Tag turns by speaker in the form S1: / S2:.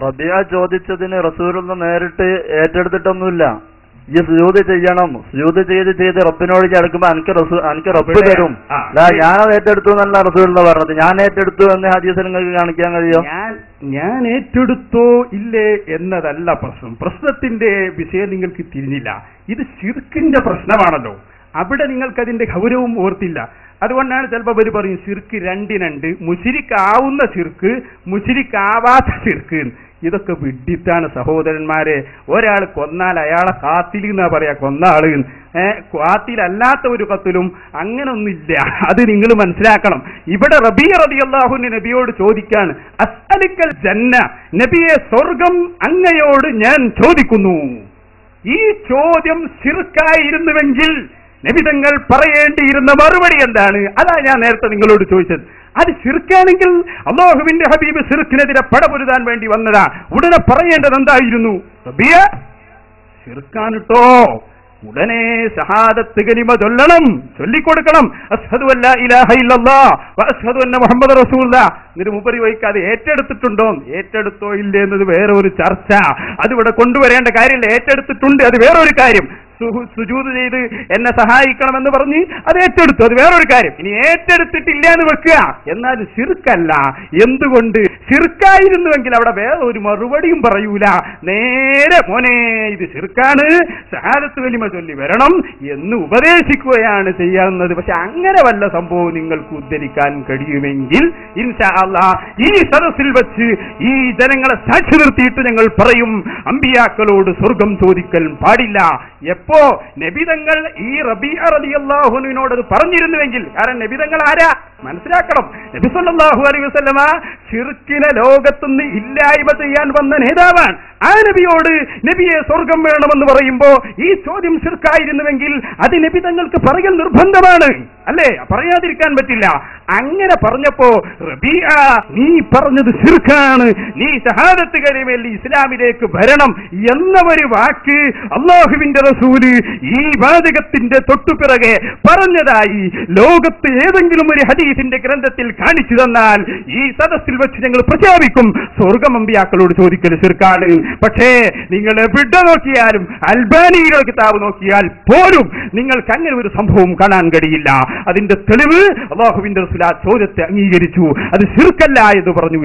S1: റബിയ ചോദിച്ചതിന് റസൂലുള്ള നേരിട്ട് ഏറ്റെടുത്തിട്ടൊന്നുമില്ല. ഈ സുജൂദ് ചെയ്യണം, സുജൂദ് ചെയ്ത് റബ്ബിനോട് അടുക്കുമ്പോ എനിക്ക് റബ്ബ് തരും. ഞാനത് ഏറ്റെടുത്തു എന്നല്ല റസൂലുള്ള പറഞ്ഞത്. ഞാൻ ഏറ്റെടുത്തു എന്ന് ഹദീസിൽ നിങ്ങൾക്ക് കാണിക്കാൻ കഴിയോ?
S2: ഞാൻ ഏറ്റെടുത്തോ ഇല്ലേ എന്നതല്ല പ്രശ്നം. പ്രശ്നത്തിന്റെ വിഷയം നിങ്ങൾക്ക് തിരിഞ്ഞില്ല. ഇത് ശിർക്കിന്റെ പ്രശ്നമാണല്ലോ. അവിടെ നിങ്ങൾക്കതിന്റെ ഗൗരവം ഓർത്തില്ല. അതുകൊണ്ടാണ് ചിലപ്പോൾ അവർ പറയും ശിർക്ക് രണ്ടിനുണ്ട്, മുശ്രിക്കാവുന്ന ശിർക്ക്, മുശ്രിക്കാവാത്ത ശിർക്ക്. ഇതൊക്കെ വിഡ്ഢിത്താണ് സഹോദരന്മാരെ. ഒരാൾ കൊന്നാൽ അയാളെ കാത്തിൽ എന്നാ പറയാ, കൊന്ന ആള്. കാത്തിലല്ലാത്ത ഒരു കത്തിലും അങ്ങനൊന്നുമില്ല. അത് നിങ്ങൾ മനസ്സിലാക്കണം. ഇവിടെ റബീ റളിയല്ലാഹു അൻഹു നബിയോട് ചോദിക്കാണ്, അസ്അലുക്കൽ ജന്ന, നബിയെ സ്വർഗം അങ്ങയോട് ഞാൻ ചോദിക്കുന്നു. ഈ ചോദ്യം ശിർക്കായിരുന്നുവെങ്കിൽ നബി തങ്ങൾ പറയേണ്ടിയിരുന്ന മറുപടി എന്താണ്? അതാ ഞാൻ നേരത്തെ നിങ്ങളോട് ചോദിച്ചത്. അത് ശിർക്കാണെങ്കിൽ അല്ലാഹുവിന്റെ ഹബീബ് ശിർക്കിനെതിരെ പടപൊരുതാൻ വേണ്ടി വന്നതാ. ഉടനെ പറയേണ്ടത് എന്തായിരുന്നു? റബിയ ശിർക്കാനിട്ടോ, ഉടനെ ഷഹാദത്ത് കലിമ ചൊല്ലണം, ചൊല്ലിക്കൊടുക്കണം. അശ്ഹദു അല്ലാ ഇലാഹ ഇല്ലല്ലാഹ് വ അശ്ഹദു അന്ന മുഹമ്മദ് റസൂലുള്ളാഹ്. എന്നിട്ട് മുപ്പരി വഹിക്കാതെ ഏറ്റെടുത്തിട്ടുണ്ടോ, ഏറ്റെടുത്തോ ഇല്ലേ എന്നത് വേറെ ഒരു ചർച്ച. അതിവിടെ കൊണ്ടുവരേണ്ട കാര്യമില്ല. ഏറ്റെടുത്തിട്ടുണ്ട്, അത് വേറൊരു കാര്യം. സുജൂദ് ചെയ്ത് എന്നെ സഹായിക്കണമെന്ന് പറഞ്ഞ് അത് ഏറ്റെടുത്തു, അത് വേറൊരു കാര്യം. ഇനി ഏറ്റെടുത്തിട്ടില്ല എന്ന് വെക്കുക, എന്നാൽ ശിർക്കല്ല. എന്തുകൊണ്ട്? ശിർക്കായിരുന്നുവെങ്കിൽ അവിടെ വേറെ ഒരു മറുപടിയും പറയൂല. നേരെ മോനെ ഇത് ശിർക്കാണ്, ഷഹാദത്ത് കലിമ ചൊല്ലി വരണം എന്ന് ഉപദേശിക്കുകയാണ് ചെയ്യാവുന്നത്. പക്ഷെ അങ്ങനെ വല്ല സംഭവം നിങ്ങൾക്ക് ഉദ്ധരിക്കാൻ കഴിയുമെങ്കിൽ ഇൻഷാ അല്ലാഹ് ഈ സദസ്സിൽ വെച്ച് ഈ ജനങ്ങളെ സാക്ഷി നിർത്തിയിട്ട് ഞങ്ങൾ പറയും, അമ്പിയാക്കളോട് സ്വർഗം ചോദിക്കൽ പാടില്ല. എപ്പോ നബിതങ്ങൾ ഈ റബീഅ റളിയല്ലാഹു അൻഹുവിനോട് പറഞ്ഞിരുന്നുവെങ്കിൽ, കാരണം നബിതങ്ങൾ ആരാ മനസ്സിലാക്കണം. നബി സല്ലല്ലാഹു അലൈഹി വസല്ലമ ശിർക്കിനെ ലോകത്തുനിന്ന് ഇല്ലായ്മ ചെയ്യാൻ വന്ന നേതാവാണ്. ആ നബിയോട് നബിയെ സ്വർഗം വേണമെന്ന് പറയുമ്പോ ഈ ചോദ്യം ശിർക്കായിരുന്നുവെങ്കിൽ അത് നബി തങ്ങൾക്ക് പറയൽ നിർബന്ധമാണ്, അല്ലേ? പറയാതിരിക്കാൻ പറ്റില്ല. അങ്ങനെ പറഞ്ഞപ്പോ റബീഅ നീ പറഞ്ഞത് ശിർക്കാണ്, നീ ഷഹാദത്ത് കലിമയിൽ ഇസ്ലാമിലേക്ക് വരണം എന്ന ഒരു വാക്ക് അല്ലാഹുവിന്റെ റസൂല് ഈ വാചകത്തിന്റെ തൊട്ടുപിറകെ പറഞ്ഞതായി ലോകത്ത് ഏതെങ്കിലും ഒരു ഹദീസിന്റെ ഗ്രന്ഥത്തിൽ കാണിച്ചു തന്നാൽ ഈ സദസ്സിൽ വെച്ച് ഞങ്ങൾ പ്രഖ്യാപിക്കും, സ്വർഗം അമ്പിയാക്കളോട് ചോദിക്കൽ ശിർക്കാണ്. പക്ഷേ നിങ്ങൾ എവിടെ നോക്കിയാലും, അൽബാനിയുടെ കിതാബ് നോക്കിയാൽ പോലും നിങ്ങൾക്ക് അങ്ങനെ ഒരു സംഭവം കാണാൻ കഴിയില്ല. അതിന്റെ തെളിവ് അല്ലാഹുവിന്റെ റസൂൽ ആ ചോദ്യത്തെ അംഗീകരിച്ചു, അത് ശിർക്കല്ല എന്ന് പറഞ്ഞു.